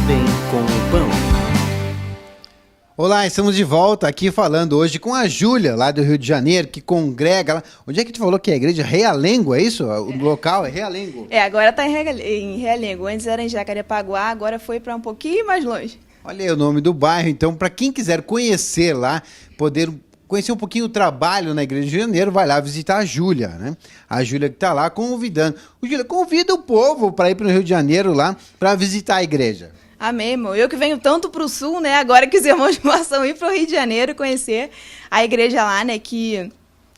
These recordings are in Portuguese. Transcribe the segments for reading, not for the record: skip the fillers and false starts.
Bem com o Pão. Olá, estamos de volta aqui falando hoje com a Júlia, lá do Rio de Janeiro, que congrega lá. Onde é que tu falou que é a igreja? Realengo, é isso? O local é Realengo? Agora está em Realengo. Antes era em Jacarepaguá, agora foi para um pouquinho mais longe. Olha aí o nome do bairro. Então, para quem quiser conhecer lá, poder conhecer um pouquinho o trabalho na Igreja de Janeiro, vai lá visitar a Júlia, né? A Júlia que está lá convidando. Júlia, convida o povo para ir para o Rio de Janeiro lá, para visitar a igreja. Amém, irmão. Eu que venho tanto para o sul, né? Agora que os irmãos possam ir para o Rio de Janeiro conhecer a igreja lá, né? Que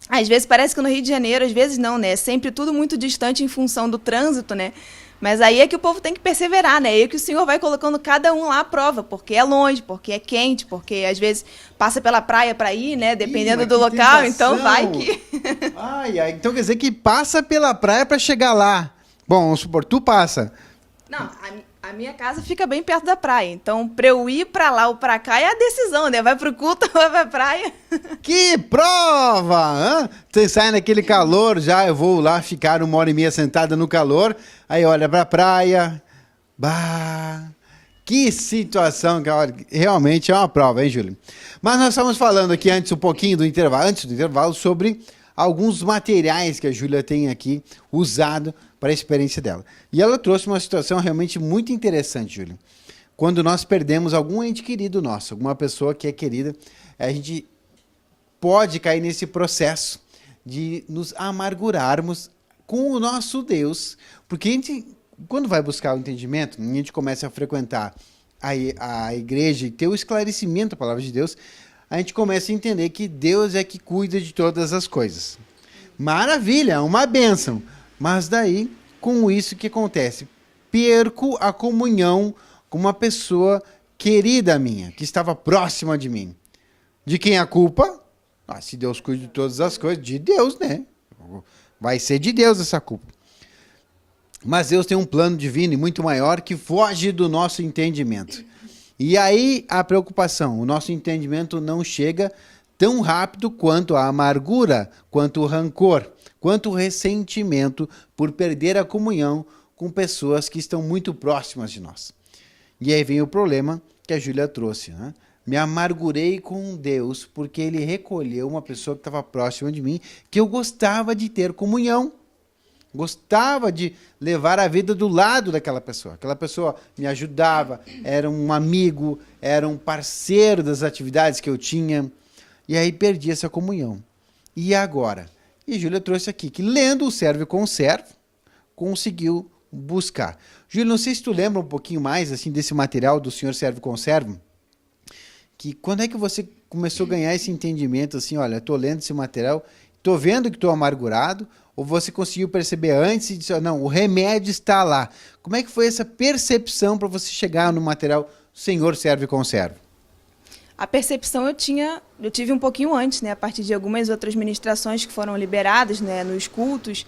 às vezes parece que no Rio de Janeiro, às vezes não, né? É sempre tudo muito distante em função do trânsito, né? Mas aí é que o povo tem que perseverar, né? Aí é que o Senhor vai colocando cada um lá à prova, porque é longe, porque é quente, porque às vezes passa pela praia para ir, né? Dependendo do local, então vai que... Então quer dizer que passa pela praia para chegar lá. Bom, vamos supor, tu passa. Não, a minha casa fica bem perto da praia, então para eu ir para lá ou para cá é a decisão, né? Vai pro culto ou vai pra praia. Que prova! Hein? Você sai naquele calor, já eu vou lá ficar 1h30 sentada no calor, aí olha pra praia, bah, que situação, realmente é uma prova, hein, Júlio? Mas nós estamos falando aqui antes do intervalo, sobre alguns materiais que a Júlia tem aqui usado para a experiência dela. E ela trouxe uma situação realmente muito interessante, Júlia. Quando nós perdemos algum ente querido nosso, alguma pessoa que é querida, a gente pode cair nesse processo de nos amargurarmos com o nosso Deus, porque a gente, quando vai buscar o entendimento, a gente começa a frequentar a igreja e ter o esclarecimento da palavra de Deus, a gente começa a entender que Deus é que cuida de todas as coisas. Maravilha, uma bênção. Mas daí, com isso que acontece? Perco a comunhão com uma pessoa querida minha, que estava próxima de mim. De quem é a culpa? Se Deus cuida de todas as coisas, de Deus, né? Vai ser de Deus essa culpa. Mas Deus tem um plano divino e muito maior que foge do nosso entendimento. E aí a preocupação, o nosso entendimento não chega tão rápido quanto a amargura, quanto o rancor, quanto o ressentimento por perder a comunhão com pessoas que estão muito próximas de nós. E aí vem o problema que a Júlia trouxe, né? Me amargurei com Deus porque ele recolheu uma pessoa que estava próxima de mim, que eu gostava de ter comunhão. Gostava de levar a vida do lado daquela pessoa. Aquela pessoa me ajudava, era um amigo, era um parceiro das atividades que eu tinha. E aí perdi essa comunhão. E agora? E Júlia trouxe aqui que lendo o Servo e Conservo, conseguiu buscar. Júlia, não sei se tu lembra um pouquinho mais assim desse material do Senhor Servo e Conservo, que quando é que você começou a ganhar esse entendimento assim, olha, estou lendo esse material, estou vendo que estou amargurado, ou você conseguiu perceber antes e disse, não, o remédio está lá. Como é que foi essa percepção para você chegar no material Senhor Servo e Conservo? A percepção eu tive um pouquinho antes, né, a partir de algumas outras ministrações que foram liberadas, né, nos cultos.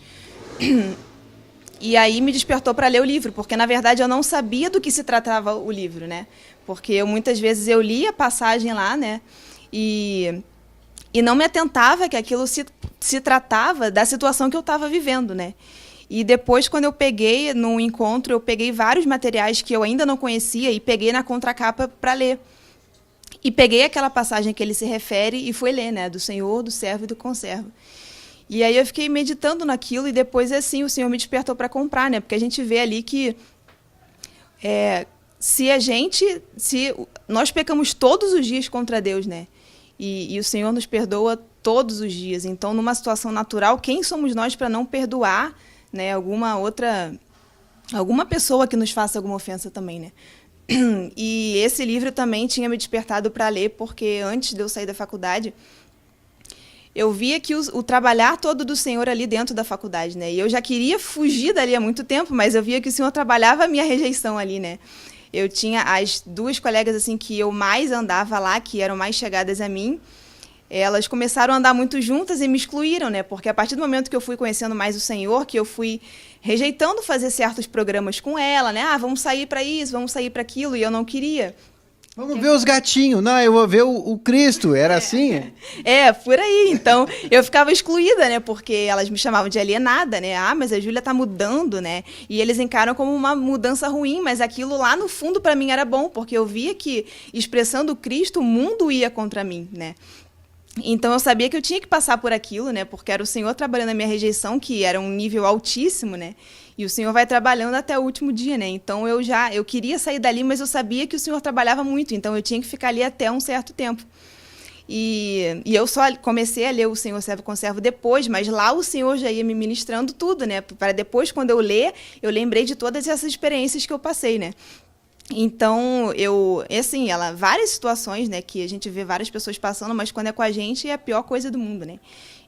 E aí me despertou para ler o livro, porque na verdade eu não sabia do que se tratava o livro, né? Porque muitas vezes eu lia a passagem lá, né, e não me atentava que aquilo se tratava da situação que eu estava vivendo, né? E depois, quando eu peguei no encontro, eu peguei vários materiais que eu ainda não conhecia e peguei na contracapa para ler. E peguei aquela passagem que ele se refere e fui ler, né? Do Senhor, do Servo e do Conservo. E aí eu fiquei meditando naquilo e depois, assim, o Senhor me despertou para comprar, né? Porque a gente vê ali que se nós pecamos todos os dias contra Deus, né? E o Senhor nos perdoa todos os dias. Então, numa situação natural, quem somos nós para não perdoar, né, alguma pessoa que nos faça alguma ofensa também, né? E esse livro também tinha me despertado para ler, porque antes de eu sair da faculdade, eu via que o trabalhar todo do Senhor ali dentro da faculdade, né? E eu já queria fugir dali há muito tempo, mas eu via que o Senhor trabalhava a minha rejeição ali, né? Eu tinha as duas colegas assim que eu mais andava lá, que eram mais chegadas a mim, elas começaram a andar muito juntas e me excluíram, né? Porque a partir do momento que eu fui conhecendo mais o Senhor, que eu fui rejeitando fazer certos programas com ela, né? Vamos sair para isso, vamos sair para aquilo, e eu não queria. Vamos ver os gatinhos. Não, eu vou ver o Cristo. Era assim? Por aí. Então, eu ficava excluída, né? Porque elas me chamavam de alienada, né? Ah, mas a Júlia tá mudando, né? E eles encaram como uma mudança ruim, mas aquilo lá no fundo para mim era bom, porque eu via que expressando Cristo, o mundo ia contra mim, né? Então eu sabia que eu tinha que passar por aquilo, né? Porque era o Senhor trabalhando na minha rejeição, que era um nível altíssimo, né? E o Senhor vai trabalhando até o último dia, né? Então eu queria sair dali, mas eu sabia que o Senhor trabalhava muito, então eu tinha que ficar ali até um certo tempo. E eu só comecei a ler o Senhor Servo Conservo depois, mas lá o Senhor já ia me ministrando tudo, né? Para depois, quando eu ler, eu lembrei de todas essas experiências que eu passei, né? Então, várias situações, né, que a gente vê várias pessoas passando, mas quando é com a gente é a pior coisa do mundo, né?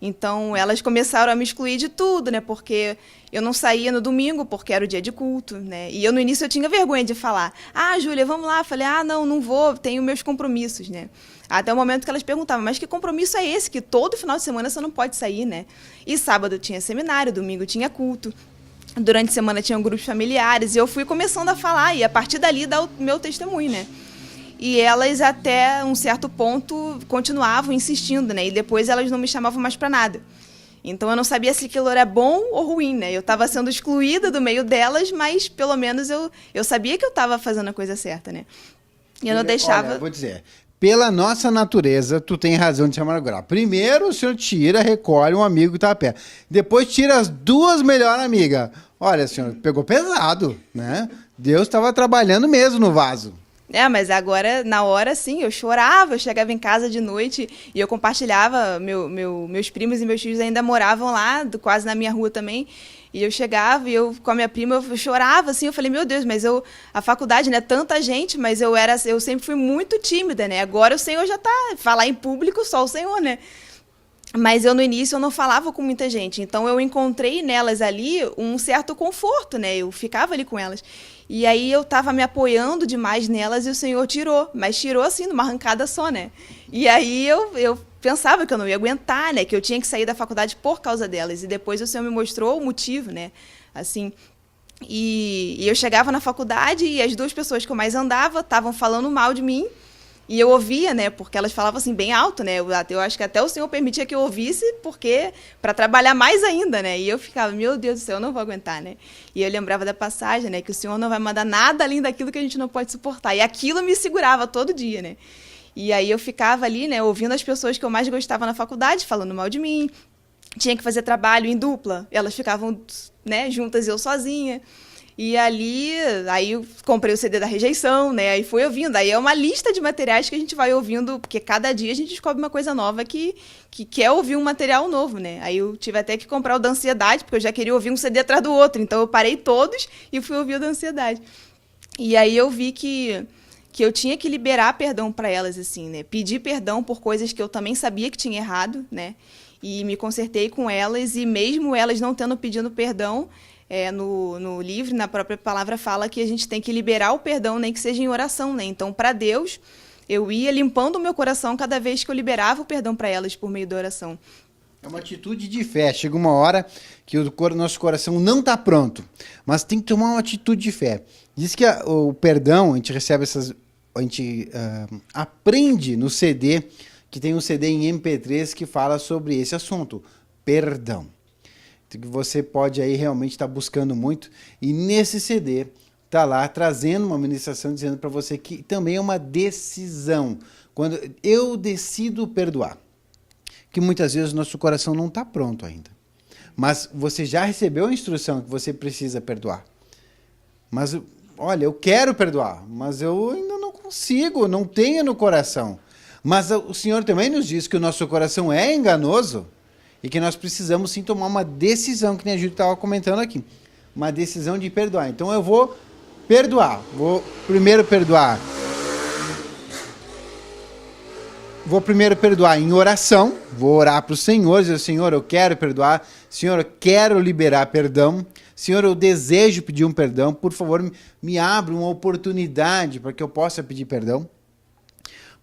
Então, elas começaram a me excluir de tudo, né? Porque eu não saía no domingo, porque era o dia de culto, né? E no início eu tinha vergonha de falar: ah, Júlia, vamos lá. Eu falei: ah, não vou, tenho meus compromissos, né? Até o momento que elas perguntavam: mas que compromisso é esse? Que todo final de semana você não pode sair, né? E sábado tinha seminário, domingo tinha culto. Durante a semana tinham grupos familiares, e eu fui começando a falar, e a partir dali dar o meu testemunho, né? E elas, até um certo ponto, continuavam insistindo, né? E depois elas não me chamavam mais para nada. Então eu não sabia se aquilo era bom ou ruim, né? Eu estava sendo excluída do meio delas, mas pelo menos eu sabia que eu estava fazendo a coisa certa, né? E eu não deixava... Olha, eu vou dizer... Pela nossa natureza, tu tem razão de se amargurar. Primeiro, o senhor tira, recolhe um amigo que tá perto. Depois tira as duas melhores amigas. Olha, senhor, pegou pesado, né? Deus estava trabalhando mesmo no vaso. Mas agora, na hora, sim, eu chorava, eu chegava em casa de noite e eu compartilhava, meus primos e meus filhos ainda moravam lá, quase na minha rua também, e eu chegava e eu, com a minha prima, eu chorava, assim, eu falei: meu Deus, mas a faculdade, né, tanta gente, mas eu sempre fui muito tímida, né, agora o Senhor já tá, falar em público, só o Senhor, né. Mas no início eu não falava com muita gente, então eu encontrei nelas ali um certo conforto, né, eu ficava ali com elas. E aí eu estava me apoiando demais nelas e o Senhor tirou, mas tirou assim, numa arrancada só, né. E aí eu pensava que eu não ia aguentar, né, que eu tinha que sair da faculdade por causa delas, e depois o Senhor me mostrou o motivo, né, assim. E eu chegava na faculdade e as duas pessoas que eu mais andava estavam falando mal de mim. E eu ouvia, né, porque elas falavam assim bem alto, né, eu acho que até o Senhor permitia que eu ouvisse, porque para trabalhar mais ainda, né, e eu ficava: meu Deus do céu, eu não vou aguentar, né, e eu lembrava da passagem, né, que o Senhor não vai mandar nada além daquilo que a gente não pode suportar, e aquilo me segurava todo dia, né, e aí eu ficava ali, né, ouvindo as pessoas que eu mais gostava na faculdade, falando mal de mim, tinha que fazer trabalho em dupla, elas ficavam, né, juntas e eu sozinha. E aí eu comprei o CD da Rejeição, né? Aí fui ouvindo. Aí é uma lista de materiais que a gente vai ouvindo, porque cada dia a gente descobre uma coisa nova que quer ouvir um material novo, né? Aí eu tive até que comprar o da Ansiedade, porque eu já queria ouvir um CD atrás do outro. Então eu parei todos e fui ouvir o da Ansiedade. E aí eu vi que eu tinha que liberar perdão para elas, assim, né? Pedir perdão por coisas que eu também sabia que tinha errado, né? E me consertei com elas, e mesmo elas não tendo pedido perdão, no livro, na própria palavra, fala que a gente tem que liberar o perdão, nem que seja em oração, né? Então, para Deus, eu ia limpando o meu coração cada vez que eu liberava o perdão para elas por meio da oração. É uma atitude de fé. Chega uma hora que o nosso coração não está pronto, mas tem que tomar uma atitude de fé. Diz que o perdão, a gente recebe a gente aprende no CD, que tem um CD em MP3 que fala sobre esse assunto, perdão. Que você pode aí realmente estar buscando muito, e nesse CD está lá trazendo uma ministração dizendo para você que também é uma decisão, quando eu decido perdoar, que muitas vezes o nosso coração não está pronto ainda, mas você já recebeu a instrução que você precisa perdoar, mas olha, eu quero perdoar, mas eu ainda não consigo, não tenho no coração, mas o Senhor também nos diz que o nosso coração é enganoso, e que nós precisamos sim tomar uma decisão, que nem a Júlia estava comentando aqui. Uma decisão de perdoar. Então eu vou perdoar. Vou primeiro perdoar em oração. Vou orar para o Senhor, dizer: Senhor, eu quero perdoar. Senhor, eu quero liberar perdão. Senhor, eu desejo pedir um perdão. Por favor, me abra uma oportunidade para que eu possa pedir perdão.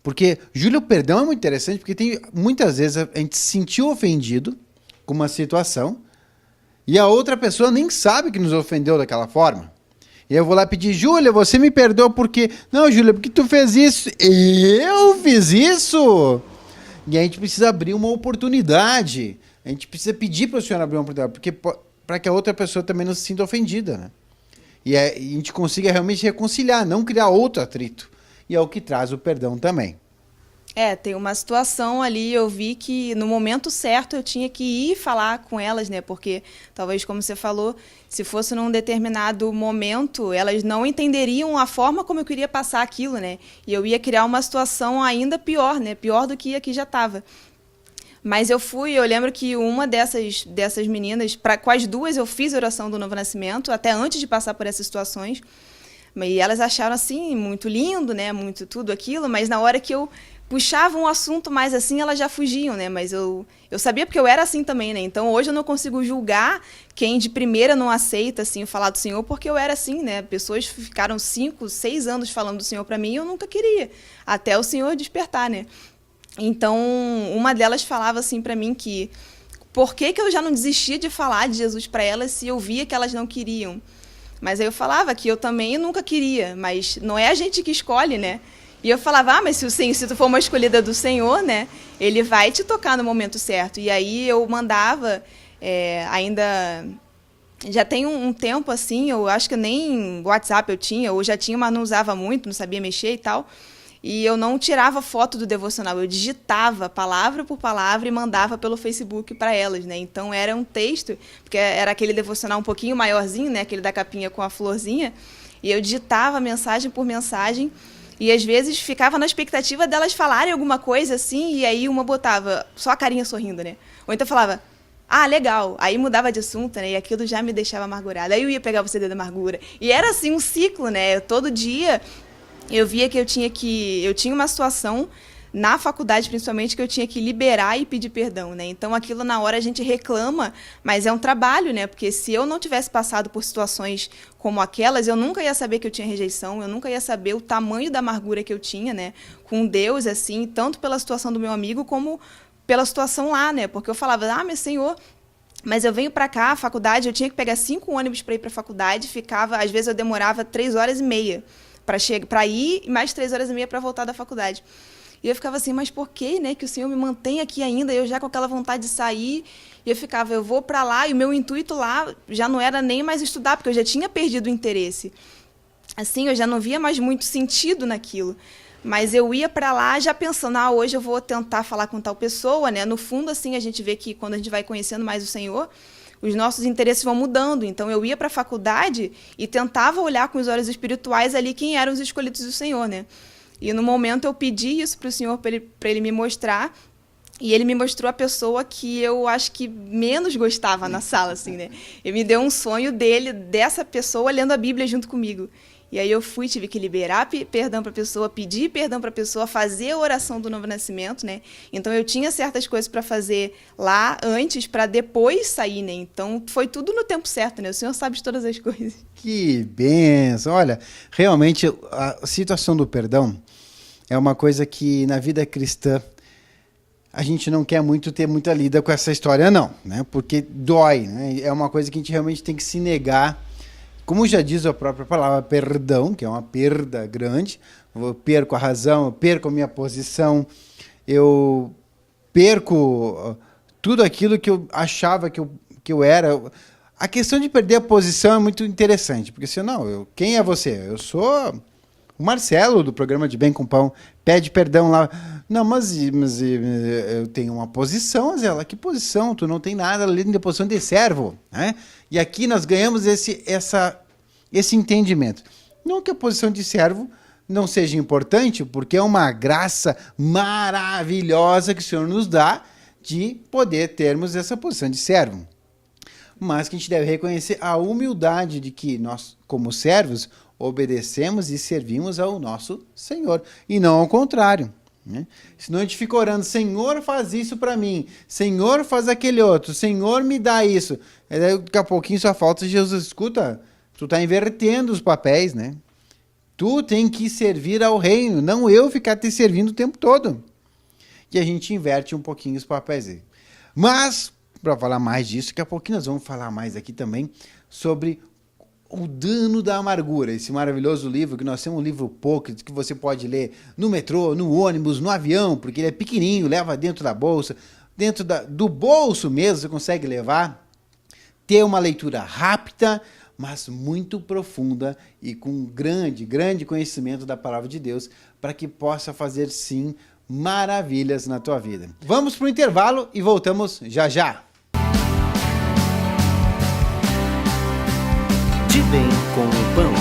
Porque, Júlio, o perdão é muito interessante, porque muitas vezes a gente se sentiu ofendido com uma situação e a outra pessoa nem sabe que nos ofendeu daquela forma. E eu vou lá pedir, Júlia, você me perdoa porque... Não, Júlia, porque tu fez isso? Eu fiz isso? E a gente precisa abrir uma oportunidade. A gente precisa pedir para o Senhor abrir uma oportunidade, porque para que a outra pessoa também não se sinta ofendida, né? E a gente consiga realmente reconciliar, não criar outro atrito. E é o que traz o perdão também. Tem uma situação ali, eu vi que no momento certo eu tinha que ir falar com elas, né? Porque talvez, como você falou, se fosse num determinado momento, elas não entenderiam a forma como eu queria passar aquilo, né? E eu ia criar uma situação ainda pior, né? Pior do que a que já estava. Mas eu lembro que uma dessas meninas, com as duas eu fiz a oração do Novo Nascimento, até antes de passar por essas situações. E elas acharam, assim, muito lindo, né? Muito tudo aquilo, mas na hora que eu puxava um assunto mais assim, elas já fugiam, né? Mas eu sabia porque eu era assim também, né? Então, hoje eu não consigo julgar quem de primeira não aceita, assim, falar do Senhor, porque eu era assim, né? Pessoas ficaram 5, 6 anos falando do Senhor para mim e eu nunca queria, até o Senhor despertar, né? Então, uma delas falava assim para mim que por que eu já não desistia de falar de Jesus para elas se eu via que elas não queriam? Mas aí eu falava que eu também nunca queria, mas não é a gente que escolhe, né? E eu falava, mas se tu for uma escolhida do Senhor, né, Ele vai te tocar no momento certo. E aí eu mandava, ainda... Já tem um tempo, assim, eu acho que nem WhatsApp eu tinha, ou já tinha, mas não usava muito, não sabia mexer e tal. E eu não tirava foto do devocional, eu digitava palavra por palavra e mandava pelo Facebook para elas, né? Então era um texto, porque era aquele devocional um pouquinho maiorzinho, né? Aquele da capinha com a florzinha. E eu digitava mensagem por mensagem. E às vezes ficava na expectativa delas falarem alguma coisa assim, e aí uma botava só a carinha sorrindo, né? Ou então falava, legal. Aí mudava de assunto, né? E aquilo já me deixava amargurada. Aí eu ia pegar o CD da amargura. E era assim um ciclo, né? Todo dia eu via que eu tinha uma situação na faculdade, principalmente, que eu tinha que liberar e pedir perdão, né? Então, aquilo na hora a gente reclama, mas é um trabalho, né? Porque se eu não tivesse passado por situações como aquelas, eu nunca ia saber que eu tinha rejeição, eu nunca ia saber o tamanho da amargura que eu tinha, né? Com Deus, assim, tanto pela situação do meu amigo, como pela situação lá, né? Porque eu falava, meu Senhor... Mas eu venho para cá, a faculdade, eu tinha que pegar 5 ônibus para ir para a faculdade, às vezes eu demorava 3h30 para ir e mais 3h30 para voltar da faculdade. E eu ficava assim, mas por que, né, que o Senhor me mantém aqui ainda? Eu já com aquela vontade de sair, e eu vou para lá, e o meu intuito lá já não era nem mais estudar, porque eu já tinha perdido o interesse. Assim, eu já não via mais muito sentido naquilo. Mas eu ia para lá já pensando, hoje eu vou tentar falar com tal pessoa, né? No fundo, assim, a gente vê que quando a gente vai conhecendo mais o Senhor, os nossos interesses vão mudando. Então, eu ia para a faculdade e tentava olhar com os olhos espirituais ali quem eram os escolhidos do Senhor, né? E no momento eu pedi isso para o Senhor, para ele me mostrar, e ele me mostrou a pessoa que eu acho que menos gostava na sala, assim, né? Ele me deu um sonho dessa pessoa lendo a Bíblia junto comigo. E aí eu tive que liberar perdão para a pessoa, pedir perdão para a pessoa, fazer a oração do Novo Nascimento, né? Então eu tinha certas coisas para fazer lá antes, para depois sair, né? Então foi tudo no tempo certo, né? O Senhor sabe de todas as coisas. Que benção! Olha, realmente a situação do perdão é uma coisa que na vida cristã a gente não quer ter muita lida com essa história, não, né? Porque dói, né? É uma coisa que a gente realmente tem que se negar. Como já diz a própria palavra, perdão, que é uma perda grande, eu perco a razão, eu perco a minha posição, eu perco tudo aquilo que eu achava que eu era. A questão de perder a posição é muito interessante, porque quem é você? Eu sou o Marcelo, do programa de Bem com Pão, pede perdão lá. Não, mas eu tenho uma posição, Zela. Que posição? Tu não tem nada além da posição de servo, né? E aqui nós ganhamos esse entendimento. Não que a posição de servo não seja importante, porque é uma graça maravilhosa que o Senhor nos dá de poder termos essa posição de servo. Mas que a gente deve reconhecer a humildade de que nós, como servos, obedecemos e servimos ao nosso Senhor, e não ao contrário, né? Senão a gente fica orando, Senhor, faz isso para mim, Senhor, faz aquele outro, Senhor, me dá isso. Daqui a pouquinho só falta Jesus, escuta, tu está invertendo os papéis, né? Tu tem que servir ao reino, não eu ficar te servindo o tempo todo. E a gente inverte um pouquinho os papéis aí. Mas, para falar mais disso, daqui a pouquinho nós vamos falar mais aqui também sobre O Dano da Amargura, esse maravilhoso livro, que nós temos um livro pocket que você pode ler no metrô, no ônibus, no avião, porque ele é pequenininho, leva dentro da bolsa, dentro do bolso mesmo você consegue levar. Ter uma leitura rápida, mas muito profunda e com grande, grande conhecimento da palavra de Deus, para que possa fazer, sim, maravilhas na tua vida. Vamos para o intervalo e voltamos já já. De Bem com o Pão.